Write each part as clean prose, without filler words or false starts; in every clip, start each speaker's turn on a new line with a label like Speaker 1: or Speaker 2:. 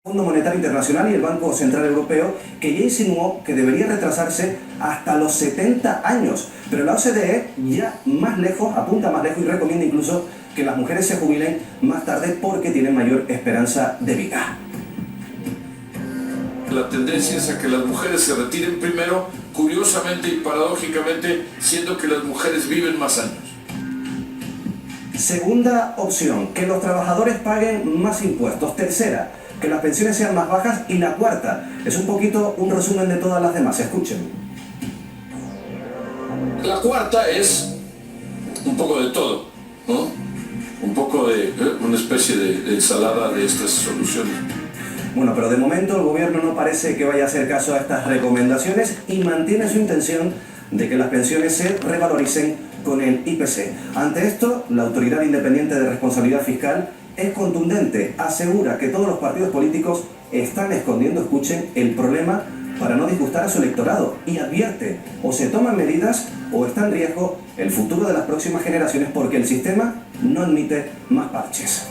Speaker 1: Fondo Monetario Internacional y el Banco Central Europeo, que ya insinuó que debería retrasarse hasta los 70 años. Pero la OCDE ya más lejos, apunta más lejos y recomienda incluso que las mujeres se jubilen más tarde porque tienen mayor esperanza de vida.
Speaker 2: La tendencia es a que las mujeres se retiren primero, curiosamente y paradójicamente, siendo que las mujeres viven más años.
Speaker 1: Segunda opción, que los trabajadores paguen más impuestos. Tercera, que las pensiones sean más bajas. Y la cuarta, es un poquito un resumen de todas las demás. Escuchen.
Speaker 2: La cuarta es un poco de todo, ¿no? Un poco de una especie de ensalada de estas soluciones.
Speaker 1: Bueno, pero de momento el gobierno no parece que vaya a hacer caso a estas recomendaciones y mantiene su intención de que las pensiones se revaloricen con el IPC. Ante esto, la Autoridad Independiente de Responsabilidad Fiscal es contundente, asegura que todos los partidos políticos están escondiendo, escuchen, el problema para no disgustar a su electorado y advierte, o se toman medidas o está en riesgo el futuro de las próximas generaciones porque el sistema no admite más parches.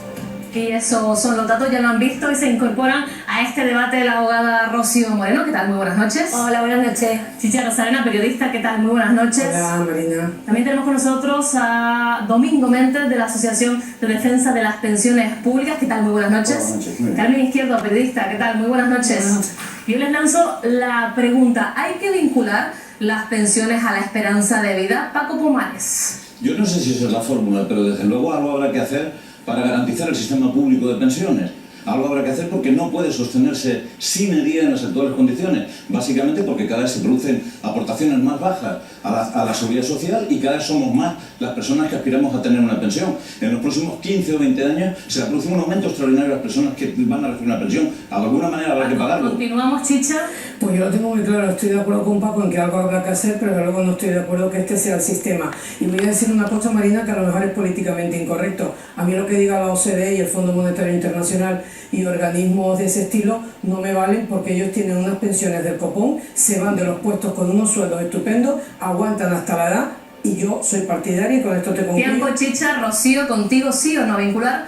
Speaker 3: Y esos son los datos, ya lo han visto y se incorporan a este debate la abogada Rocío Moreno. ¿Qué tal? Muy buenas noches.
Speaker 4: Hola, buenas noches.
Speaker 3: Chicha Rosarena, periodista. ¿Qué tal? Muy buenas noches.
Speaker 4: Hola, Marina.
Speaker 3: También tenemos con nosotros a Domingo Méndez de la Asociación de Defensa de las Pensiones Públicas. ¿Qué tal? Muy buenas noches.
Speaker 1: Buenas noches.
Speaker 3: Carmen Izquierdo, periodista. ¿Qué tal? Muy buenas noches.
Speaker 4: Buenas noches.
Speaker 3: Yo les lanzo la pregunta. ¿Hay que vincular las pensiones a la esperanza de vida? Paco Pomares.
Speaker 5: Yo no sé si esa es la fórmula, pero desde luego algo habrá que hacer para garantizar el sistema público de pensiones. Algo habrá que hacer porque no puede sostenerse sine die en las actuales condiciones, básicamente porque cada vez se producen aportaciones más bajas a la seguridad social y cada vez somos más las personas que aspiramos a tener una pensión. En los próximos 15 o 20 años se produce un aumento extraordinario de las personas que van a recibir una pensión. De alguna manera habrá que pagarlo.
Speaker 3: Continuamos, Chicha.
Speaker 4: Pues yo lo tengo muy claro, estoy de acuerdo con Paco en que algo habrá que hacer, pero luego no estoy de acuerdo que este sea el sistema. Y voy a decir una cosa, Marina, que a lo mejor es políticamente incorrecto. A mí lo que diga la OCDE y el Fondo Monetario Internacional y organismos de ese estilo no me valen porque ellos tienen unas pensiones del copón, se van de los puestos con unos sueldos estupendos, aguantan hasta la edad y yo soy partidaria y con esto te concluyo.
Speaker 3: Tiempo, Chicha. Rocío, contigo, ¿sí o no vincular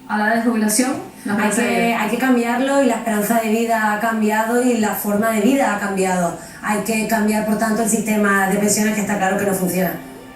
Speaker 3: a la edad de jubilación?
Speaker 6: Hay que cambiarlo y la esperanza de vida ha cambiado y la forma de vida ha cambiado. Hay que cambiar, por tanto, el sistema de pensiones que está claro que no funciona.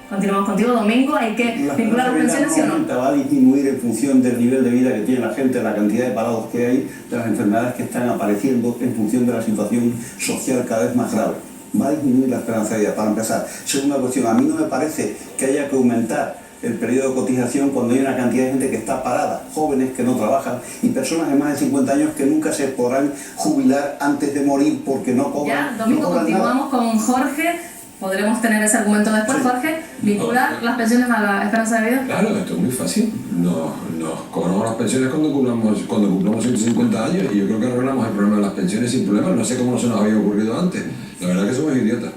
Speaker 3: Continuamos contigo, Domingo. ¿Hay que vincular las pensiones, sí o no?
Speaker 7: Va a disminuir en función del nivel de vida que tiene la gente, la cantidad de parados que hay, de las enfermedades que están apareciendo en función de la situación social cada vez más grave. Va a disminuir la esperanza de vida, para empezar. Segunda cuestión, a mí no me parece que haya que aumentar el periodo de cotización cuando hay una cantidad de gente que está parada, jóvenes que no trabajan y personas de más de 50 años que nunca se podrán jubilar antes de morir porque no cobran.
Speaker 3: Ya, Domingo,
Speaker 7: no cobran
Speaker 3: continuamos
Speaker 7: nada.
Speaker 3: con Jorge. Podremos tener ese argumento después,
Speaker 7: Sí.
Speaker 3: Jorge. ¿Vincular las pensiones a la esperanza de vida?
Speaker 8: Claro, esto es muy fácil. Nos cobramos las pensiones cuando cumplamos 150 años y yo creo que arreglamos el problema de las pensiones sin problemas. No sé cómo no se nos había ocurrido antes. La verdad que somos idiotas.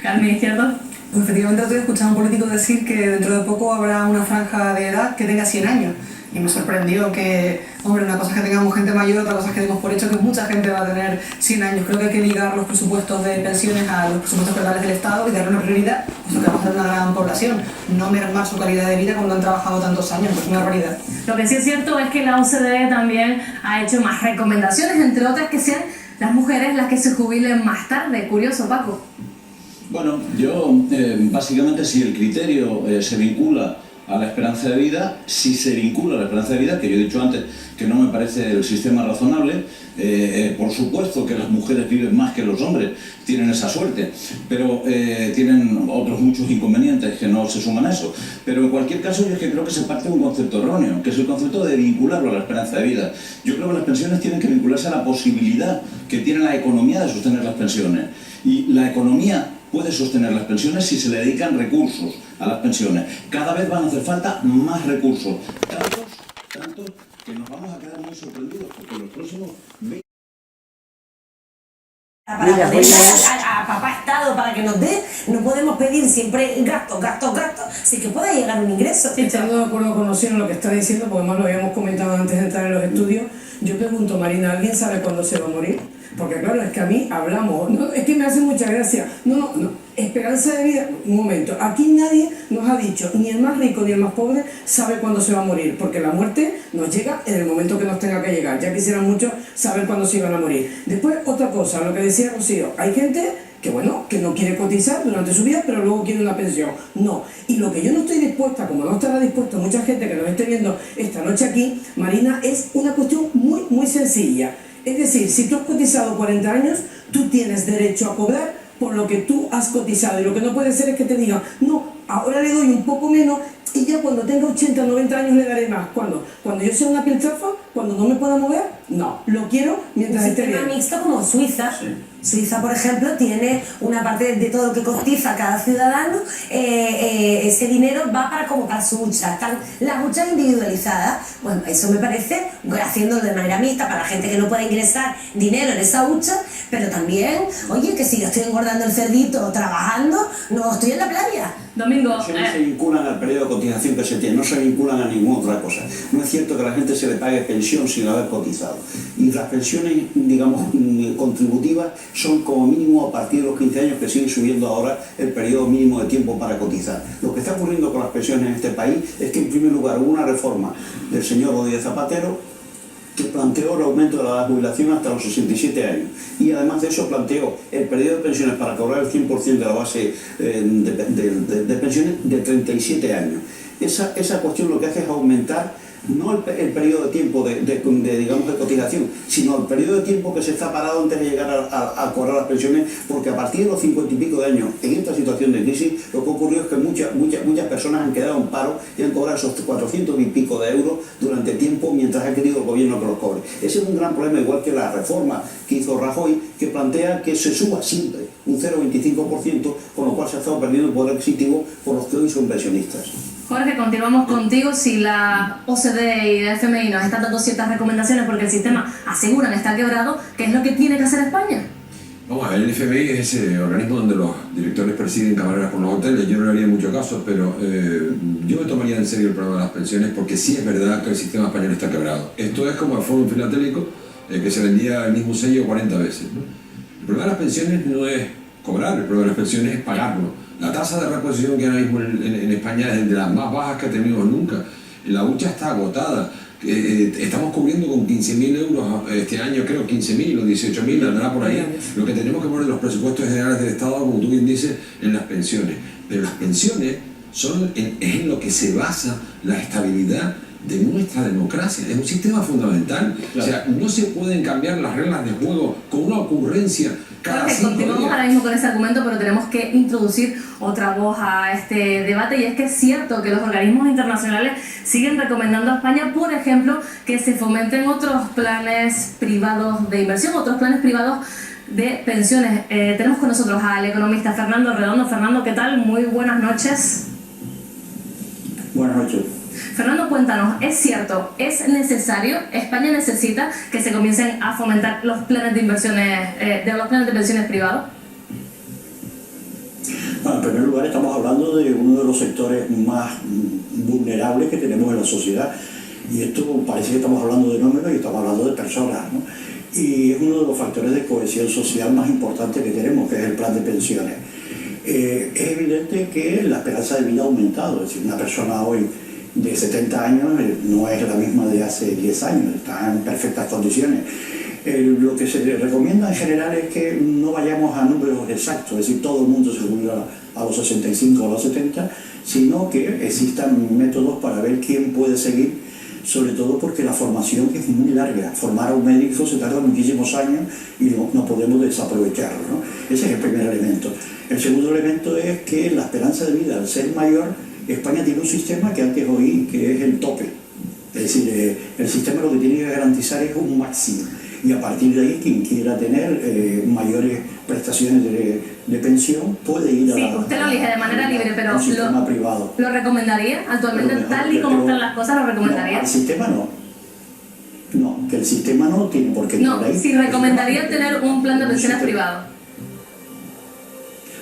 Speaker 3: Carmen Izquierdo.
Speaker 9: Pues efectivamente, otro día escuchaba a un político decir que dentro de poco habrá una franja de edad que tenga 100 años. Y me sorprendió que, hombre, una cosa es que tengamos gente mayor, otra cosa es que demos por hecho que mucha gente va a tener 100 años. Creo que hay que ligar los presupuestos de pensiones a los presupuestos totales del Estado y darle una prioridad, puesto que vamos a tener una gran población. No mermar su calidad de vida cuando han trabajado tantos años, pues una barbaridad.
Speaker 3: Lo que sí es cierto es que la OCDE también ha hecho más recomendaciones, entre otras que sean las mujeres las que se jubilen más tarde. Curioso, Paco.
Speaker 5: Bueno, yo básicamente si el criterio se vincula a la esperanza de vida, si se vincula a la esperanza de vida, que yo he dicho antes que no me parece el sistema razonable, por supuesto que las mujeres viven más que los hombres, tienen esa suerte, pero tienen otros muchos inconvenientes que no se suman a eso. Pero en cualquier caso yo es que creo que se parte de un concepto erróneo, que es el concepto de vincularlo a la esperanza de vida. Yo creo que las pensiones tienen que vincularse a la posibilidad que tiene la economía de sostener las pensiones. Y la economía puede sostener las pensiones si se le dedican recursos a las pensiones. Cada vez van a hacer falta más recursos, tantos que nos vamos a quedar muy sorprendidos porque en los próximos 20...
Speaker 6: Para poder a papá Estado para que nos dé, no podemos pedir siempre gasto, sin que pueda llegar un ingreso.
Speaker 4: Estoy de acuerdo con Rocío en lo que está diciendo, porque además lo habíamos comentado antes de entrar en los estudios. Yo pregunto, Marina, ¿alguien sabe cuándo se va a morir? Porque claro, es que a mí hablamos, no, es que me hace mucha gracia. No, esperanza de vida, un momento, aquí nadie nos ha dicho, ni el más rico ni el más pobre sabe cuándo se va a morir, porque la muerte nos llega en el momento que nos tenga que llegar. Ya quisieran muchos saber cuándo se iban a morir. Después, otra cosa, lo que decía Rocío, hay gente que bueno, que no quiere cotizar durante su vida, pero luego quiere una pensión. No. Y lo que yo no estoy dispuesta, como no estará dispuesta mucha gente que nos esté viendo esta noche aquí, Marina, es una cuestión muy sencilla. Es decir, si tú has cotizado 40 años, tú tienes derecho a cobrar por lo que tú has cotizado. Y lo que no puede ser es que te digan, no, ahora le doy un poco menos y ya cuando tenga 80 o 90 años le daré más. ¿Cuándo? ¿Cuando yo sea una piltrafa? ¿Cuando no me pueda mover? No, lo quiero mientras esté bien.
Speaker 6: Un sistema mixto como Suiza. Sí. Suiza, por ejemplo, tiene una parte de todo lo que cotiza cada ciudadano, ese dinero va para su hucha. Están las huchas individualizadas. Bueno, eso me parece, haciéndolo de manera mixta para la gente que no puede ingresar dinero en esa hucha, pero también, oye, que si yo estoy engordando el cerdito trabajando, no estoy en la playa.
Speaker 3: Domingo,
Speaker 7: Las pensiones se vinculan al periodo de cotización que se tiene, no se vinculan a ninguna otra cosa. No es cierto que a la gente se le pague pensión sin haber cotizado. Y las pensiones, digamos, contributivas son como mínimo a partir de los 15 años, que sigue subiendo ahora el periodo mínimo de tiempo para cotizar. Lo que está ocurriendo con las pensiones en este país es que en primer lugar hubo una reforma del señor Rodríguez Zapatero que planteó el aumento de la edad de jubilación hasta los 67 años. Y además de eso planteó el periodo de pensiones para cobrar el 100% de la base de pensiones de 37 años. Esa cuestión lo que hace es aumentar no el periodo de tiempo digamos, de cotización, sino el periodo de tiempo que se está parado antes de llegar a cobrar las pensiones, porque a partir de los 50 y pico de años, en esta situación de crisis, lo que ocurrió es que muchas personas han quedado en paro y han cobrado esos 400 y pico de euros durante tiempo mientras ha querido el gobierno que los cobre. Ese es un gran problema, igual que la reforma que hizo Rajoy, que plantea que se suba siempre un 0,25%, con lo cual se ha estado perdiendo el poder adquisitivo por los que hoy son pensionistas.
Speaker 3: Jorge, continuamos contigo. Si la OCDE y el FMI nos están dando ciertas recomendaciones porque el sistema aseguran está quebrado, ¿qué es lo que tiene que hacer España?
Speaker 8: Vamos a ver, el FMI es ese organismo donde los directores persiguen camareras por los hoteles. Yo no le haría mucho caso, pero yo me tomaría en serio el problema de las pensiones, porque sí es verdad que el sistema español está quebrado. Esto es como el fondo filatélico que se vendía el mismo sello 40 veces, ¿no? El problema de las pensiones no es cobrar, el problema de las pensiones es pagarlo. La tasa de reposición que ahora mismo en España es de las más bajas que tenemos nunca. La hucha está agotada. Estamos cubriendo con 15.000 euros este año, creo 15.000 o 18.000, andará por ahí. Lo que tenemos que poner en los presupuestos generales del Estado, como tú bien dices, en las pensiones. Pero las pensiones es en lo que se basa la estabilidad de nuestra democracia. Es un sistema fundamental. Claro. O sea, no se pueden cambiar las reglas de juego con una ocurrencia.
Speaker 3: Jorge, continuamos ahora mismo con ese argumento, pero tenemos que introducir otra voz a este debate, y es que es cierto que los organismos internacionales siguen recomendando a España, por ejemplo, que se fomenten otros planes privados de inversión, otros planes privados de pensiones. Tenemos con nosotros al economista Fernando Redondo. Fernando, ¿qué tal? Muy buenas noches.
Speaker 10: Buenas noches.
Speaker 3: Fernando, cuéntanos, ¿es cierto, es necesario, España necesita que se comiencen a fomentar los planes de inversiones, los planes de pensiones privados?
Speaker 10: Bueno, en primer lugar, estamos hablando de uno de los sectores más vulnerables que tenemos en la sociedad, y esto parece que estamos hablando de números y estamos hablando de personas, ¿no? Y es uno de los factores de cohesión social más importantes que tenemos, que es el plan de pensiones. Es evidente que la esperanza de vida ha aumentado, es decir, una persona hoy de 70 años no es la misma de hace 10 años, está en perfectas condiciones. Lo que se recomienda en general es que no vayamos a números exactos, es decir, todo el mundo se jubila a los 65 o a los 70, sino que existan métodos para ver quién puede seguir, sobre todo porque la formación es muy larga. Formar a un médico se tarda muchísimos años y no podemos desaprovecharlo, ¿no? Ese es el primer elemento. El segundo elemento es que la esperanza de vida, al ser mayor, España tiene un sistema que antes oí que es el tope. Es decir, el sistema lo que tiene que garantizar es un máximo. Y a partir de ahí, quien quiera tener mayores prestaciones de pensión puede ir
Speaker 3: sí, usted lo elige de manera libre, pero
Speaker 10: un sistema privado.
Speaker 3: ¿Lo recomendaría actualmente, mejor, tal y como están las cosas? ¿Lo recomendaría?
Speaker 10: No, el sistema no. No, que el sistema no tiene por qué.
Speaker 3: No, si recomendaría tener un plan de pensiones privado.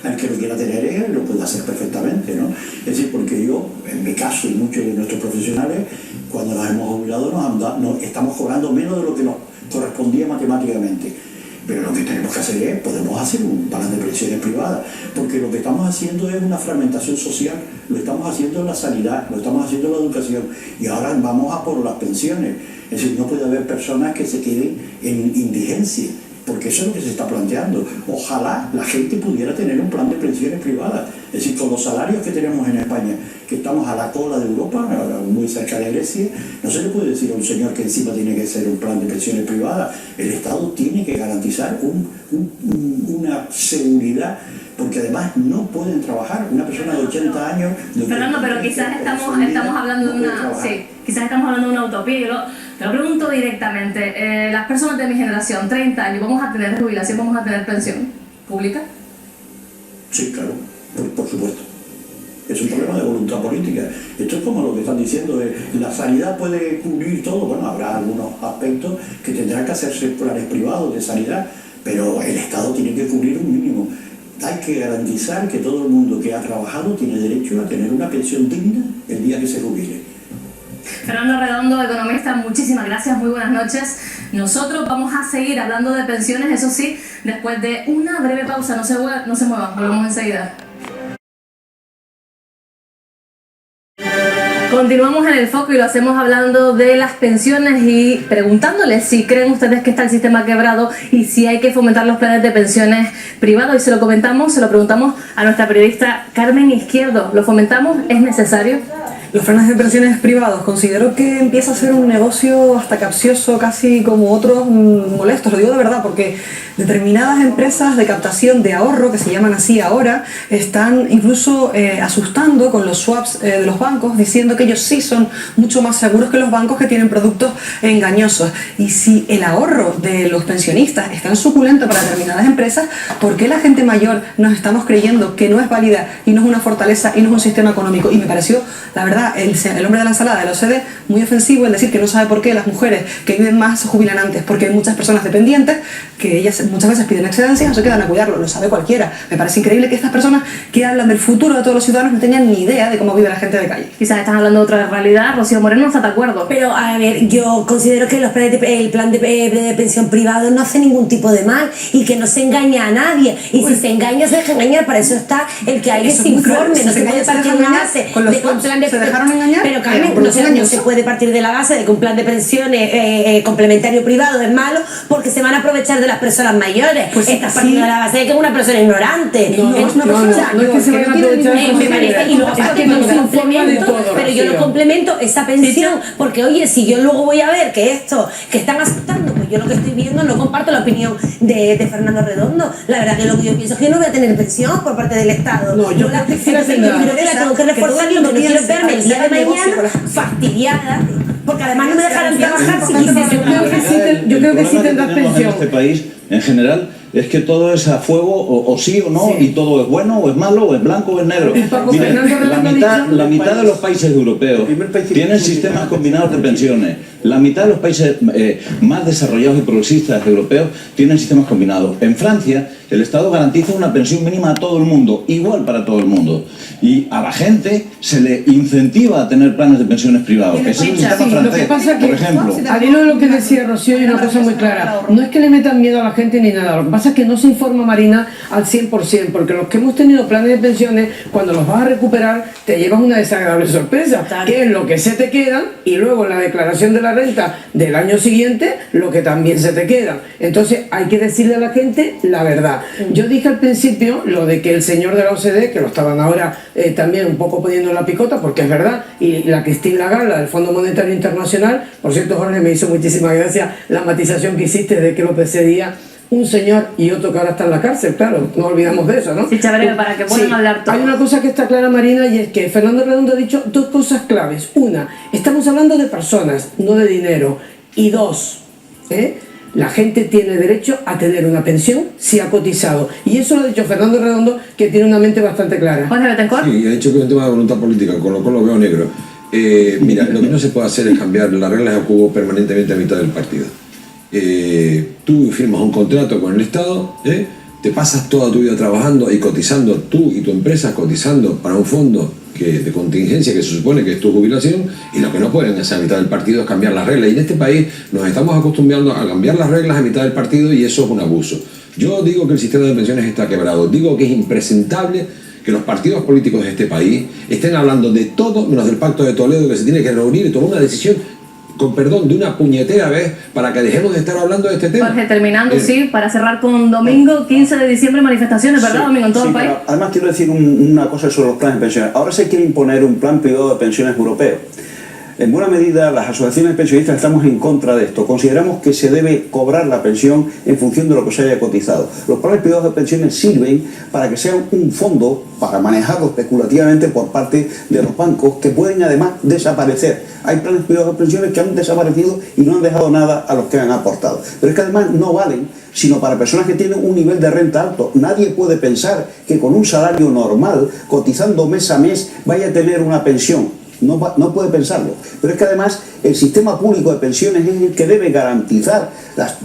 Speaker 10: al que lo quiera tener lo puede hacer perfectamente, ¿no? Es decir, porque yo, en mi caso y muchos de nuestros profesionales, cuando nos hemos jubilado estamos cobrando menos de lo que nos correspondía matemáticamente. Pero lo que tenemos que hacer podemos hacer un plan de pensiones privadas, porque lo que estamos haciendo es una fragmentación social, lo estamos haciendo en la sanidad, lo estamos haciendo en la educación, y ahora vamos a por las pensiones. Es decir, no puede haber personas que se queden en indigencia, porque eso es lo que se está planteando. Ojalá la gente pudiera tener un plan de pensiones privadas. Es decir, con los salarios que tenemos en España, que estamos a la cola de Europa, muy cerca de Grecia, no se le puede decir a un señor que encima tiene que hacer un plan de pensiones privadas. El Estado tiene que garantizar una seguridad, porque además no pueden trabajar. Una persona de 80 años...
Speaker 3: Fernando, pero quizás estamos hablando de una... Sí, quizás estamos hablando de una utopía. Yo te lo pregunto directamente. Las personas de mi generación, 30 años, ¿vamos a tener jubilación, vamos a tener pensión pública?
Speaker 10: Sí, claro, por supuesto. Es un problema de voluntad política. Esto es como lo que están diciendo, la sanidad puede cubrir todo. Bueno, habrá algunos aspectos que tendrán que hacerse planes privados de sanidad, pero el Estado tiene que cubrir un mínimo. Hay que garantizar que todo el mundo que ha trabajado tiene derecho a tener una pensión digna el día que se jubile.
Speaker 3: Fernando Redondo, economista, muchísimas gracias, muy buenas noches. Nosotros vamos a seguir hablando de pensiones, eso sí, después de una breve pausa. No se muevan, volvemos enseguida. Continuamos en el foco y lo hacemos hablando de las pensiones y preguntándoles si creen ustedes que está el sistema quebrado y si hay que fomentar los planes de pensiones privados. Y se lo preguntamos a nuestra periodista Carmen Izquierdo. ¿Lo fomentamos? ¿Es necesario?
Speaker 9: Los planes de pensiones privados considero que empieza a ser un negocio hasta capcioso, casi como otros molestos, lo digo de verdad, porque determinadas empresas de captación de ahorro, que se llaman así ahora, están incluso asustando con los swaps de los bancos, diciendo que ellos sí son mucho más seguros que los bancos, que tienen productos engañosos. Y si el ahorro de los pensionistas es tan suculento para determinadas empresas, ¿por qué la gente mayor nos estamos creyendo que no es válida y no es una fortaleza y no es un sistema económico? Y me pareció, la verdad, el hombre de la ensalada de la OCDE muy ofensivo el decir que no sabe por qué las mujeres que viven más se jubilan antes, porque hay muchas personas dependientes que ellas muchas veces piden excedencias, no se quedan a cuidarlo, lo sabe cualquiera. Me parece increíble que estas personas que hablan del futuro de todos los ciudadanos no tengan ni idea de cómo vive la gente de calle.
Speaker 3: Quizás están hablando de otra realidad. Rocío Moreno no está de acuerdo.
Speaker 6: Pero a ver, yo considero que el plan de pensión privado no hace ningún tipo de mal y que no se engaña a nadie. Y si se engaña, se deja engañar. Para eso está el que alguien se informe. No se puede partir de una base
Speaker 9: con los plan de... ¿Se dejaron engañar?
Speaker 6: Pero Carmen, no se puede partir de la base de que un plan de pensiones complementario privado es malo porque se van a aprovechar de las personas mayores. Pues está partiendo de la base de que es una persona ignorante.
Speaker 4: No es que se vayan a aprovechar de
Speaker 6: y luego aparte no se complemento, pero yo lo complemento esa pensión, porque oye, si yo luego voy a ver que están asustando, pues yo lo que estoy viendo no comparto la opinión de Fernando Redondo. La verdad que lo que yo pienso es que no voy a tener pensión por parte del Estado.
Speaker 4: No, yo
Speaker 6: la tengo que reforzar, lo que no quiero es verme el día de mañana fastidiada, porque además no me dejarán trabajar si quise.
Speaker 4: Yo creo que sí tendrás pensión.
Speaker 5: En este país, en general, es que todo es a fuego, o sí o no, y todo es bueno, o es malo, o es blanco, o es negro. Miren, la mitad de los países europeos tienen sistemas combinados de pensiones. La mitad de los países más desarrollados y progresistas europeos tienen sistemas combinados. En Francia, el Estado garantiza una pensión mínima a todo el mundo, igual para todo el mundo. Y a la gente se le incentiva a tener planes de pensiones privados. Ese es el sistema francés,
Speaker 4: lo que pasa es que,
Speaker 5: por ejemplo.
Speaker 4: Al hilo de lo que decía Rocío, hay una cosa muy clara. No es que le metan miedo a la gente ni nada. Lo que pasa es que no se informa, Marina, al 100%, porque los que hemos tenido planes de pensiones, cuando los vas a recuperar, te llevas una desagradable sorpresa, que es lo que se te quedan, y luego en la declaración de la renta del año siguiente, lo que también se te queda. Entonces hay que decirle a la gente la verdad. Yo dije al principio lo de que el señor de la OCDE, que lo estaban ahora también un poco poniendo en la picota, porque es verdad, y la Christine Lagarde del Fondo Monetario Internacional, por cierto, Jorge, me hizo muchísima gracia la matización que hiciste de que lo precedía un señor y otro que ahora está en la cárcel, claro, no olvidamos de eso, ¿no?
Speaker 3: Sí, chévere, para que puedan hablar todo.
Speaker 4: Hay una cosa que está clara, Marina, y es que Fernando Redondo ha dicho dos cosas claves. Una, estamos hablando de personas, no de dinero. Y dos, la gente tiene derecho a tener una pensión si ha cotizado. Y eso lo ha dicho Fernando Redondo, que tiene una mente bastante clara.
Speaker 3: Jorge Betancourt.
Speaker 8: Sí, ha dicho que es un tema de voluntad política, con lo cual lo veo negro. Mira, lo que no se puede hacer es cambiar las reglas de juego permanentemente a mitad del partido. Tú firmas un contrato con el Estado, te pasas toda tu vida trabajando y cotizando, tú y tu empresa cotizando para un fondo de contingencia que se supone que es tu jubilación, y lo que no pueden hacer a mitad del partido es cambiar las reglas. Y en este país nos estamos acostumbrando a cambiar las reglas a mitad del partido, y eso es un abuso. Yo digo que el sistema de pensiones está quebrado, digo que es impresentable que los partidos políticos de este país estén hablando de todo menos del Pacto de Toledo, que se tiene que reunir y tomar una decisión, con perdón, de una puñetera vez, para que dejemos de estar hablando de este tema.
Speaker 3: Jorge, terminando, sí, para cerrar con domingo, 15 de diciembre, manifestaciones, ¿verdad, Domingo, en todo el país?
Speaker 7: Además quiero decir una cosa sobre los planes de pensiones. Ahora se quiere imponer un plan privado de pensiones europeo. En buena medida, las asociaciones pensionistas estamos en contra de esto. Consideramos que se debe cobrar la pensión en función de lo que se haya cotizado. Los planes privados de pensiones sirven para que sean un fondo para manejarlo especulativamente por parte de los bancos, que pueden además desaparecer. Hay planes privados de pensiones que han desaparecido y no han dejado nada a los que han aportado. Pero es que además no valen sino para personas que tienen un nivel de renta alto. Nadie puede pensar que con un salario normal, cotizando mes a mes, vaya a tener una pensión. No puede pensarlo. Pero es que además el sistema público de pensiones es el que debe garantizar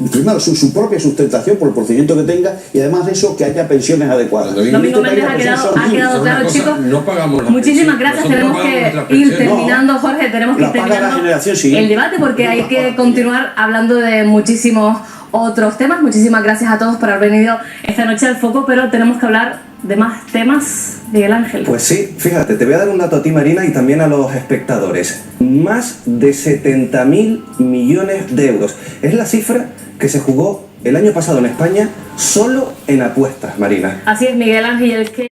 Speaker 7: primero su propia sustentación por el procedimiento que tenga, y además de eso que haya pensiones adecuadas.
Speaker 3: Domingo Méndez, ha quedado claro, chicos.
Speaker 8: No pagamos las
Speaker 3: muchísimas gracias. Tenemos que ir terminando, Jorge, tenemos que ir terminando el debate, porque hay que continuar hablando de muchísimos otros temas. Muchísimas gracias a todos por haber venido esta noche al Foco, pero tenemos que hablar de más temas, Miguel Ángel.
Speaker 1: Pues sí, fíjate, te voy a dar un dato a ti, Marina, y también a los espectadores. Más de 70.000 millones de euros. Es la cifra que se jugó el año pasado en España solo en apuestas, Marina.
Speaker 3: Así es, Miguel Ángel, el que